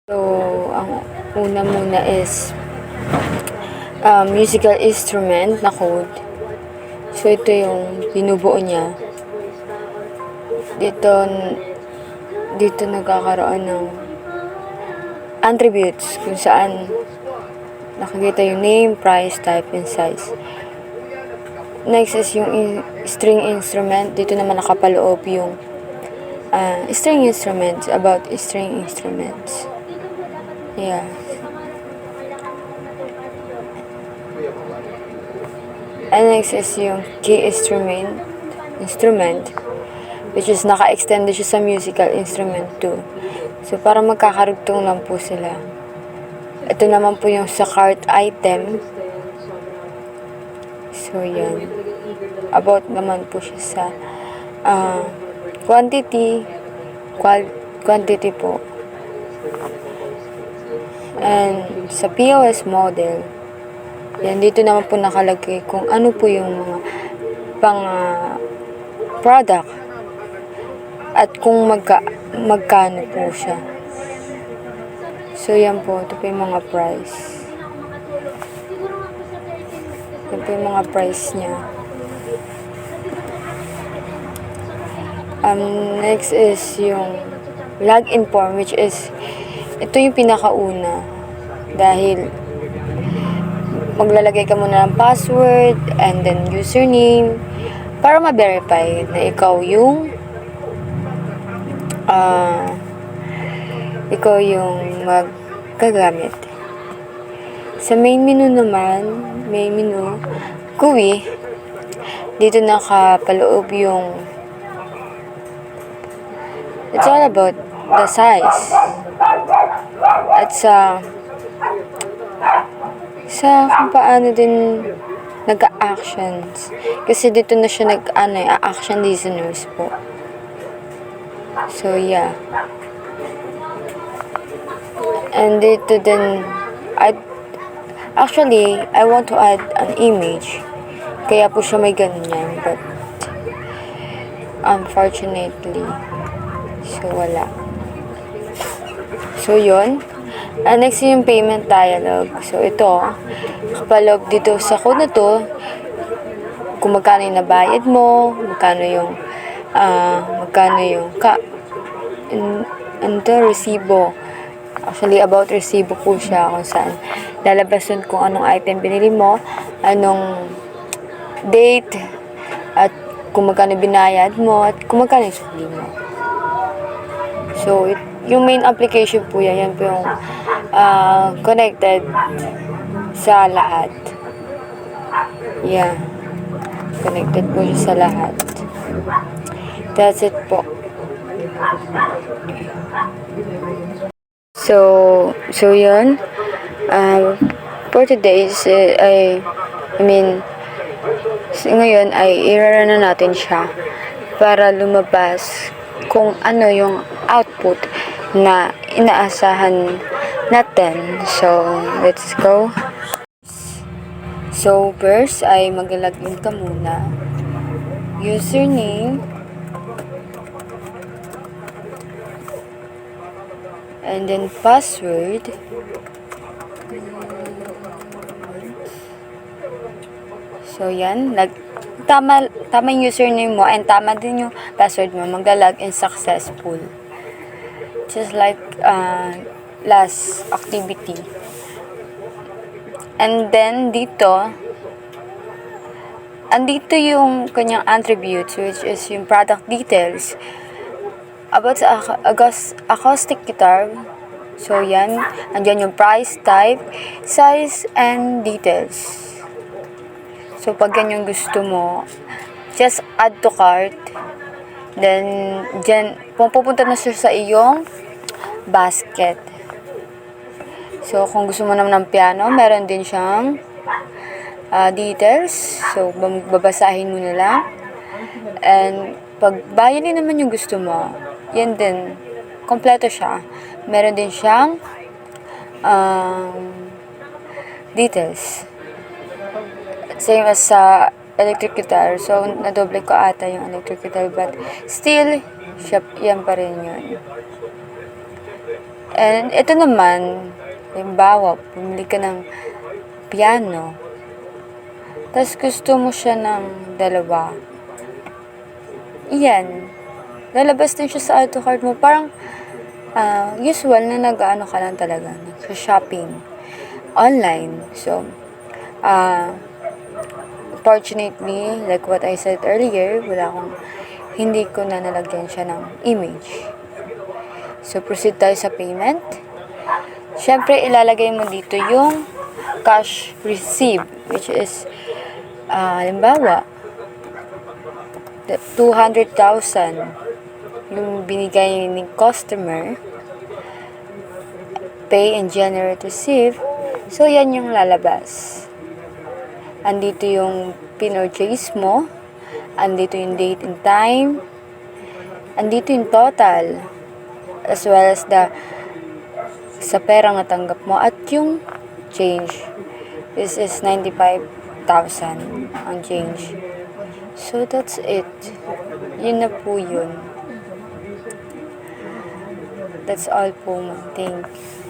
So, ang una muna is musical instrument na code. So, ito yung binubuo niya. Dito nagkakaroon ng attributes kung saan nakikita yung name, price, type, and size. Next is yung string instrument. Dito naman nakapaloob yung string instruments, about string instruments. Yeah. And next is yung key instrument, which is naka-extend siya sa musical instrument too. So, para magkakarugtong lang po sila. Ito naman po yung sa cart item. So, yan. About naman po siya sa quantity po. And sa POS model, yan, dito naman po nakalagay kung ano po yung mga product at kung magkano po siya. So, yan po. Ito po yung mga price. Yan po yung mga price niya. Next is yung login form, which is ito yung pinakauna dahil maglalagay ka muna ng password and then username para ma-verify na ikaw yung maggagamit. Sa main menu naman, GUI, dito nakapaloob yung it's all about the size. At sa kung paano din nag-actions. Kasi dito na siya action listeners po. So, yeah. And dito din, I want to add an image. Kaya po siya may ganyan. But, unfortunately, so, wala. So, yun. Next yung payment dialog. So, ito, kapalog dito sa code na to, kung magkano yung nabayad mo, magkano yung resibo. Actually, about resibo po siya kung saan lalabas dun kung anong item binili mo, anong date, at kung magkano binayad mo, at kung magkano yung sukli mo. So, yung main application po yan po yung connected sa lahat. Yeah. Connected po siya sa lahat. That's it po. So yun. For today, ngayon ay i-run na natin siya para lumabas kung ano yung output na inaasahan natin. So, let's go. So, first ay mag-login ka muna. Username. And then password. So, yan. Tama yung username mo and tama din yung password mo. Magla-login successful. Just like last activity. And then, andito yung kanyang attributes, which is yung product details. About sa acoustic guitar, so yan, andyan yung price, type, size, and details. So, pag yan yung gusto mo, just add to cart. Then, dyan, pupunta na siya sa iyong basket. So, kung gusto mo naman ng piano, meron din siyang details. So, babasahin mo na lang. And, pag violin naman yung gusto mo, yan din, kompleto siya. Meron din siyang details. Same as sa electric guitar. So, nadoble ko ata yung electric guitar. But, still, yan pa rin yun. And ito naman, halimbawa, bumili ka ng piano, tapos gusto mo siya ng dalawa. Yan. Lalabas din siya sa auto cart mo. Parang usual na nag-ano ka lang talaga, nag-shopping online. So, fortunately, like what I said earlier, hindi ko na nalagyan siya ng image. So, proceed tayo sa payment. Siyempre, ilalagay mo dito yung cash received, which is, halimbawa, 200,000 yung binigay ni customer, pay and generate receipt. So, yan yung lalabas. Andito yung pinurchase mo, andito yung date and time, andito yung total, as well as sa perang natanggap mo, at yung change. This is 95,000 ang change. So, that's it. Yun na po yun. That's all po, ma'am. Thank you.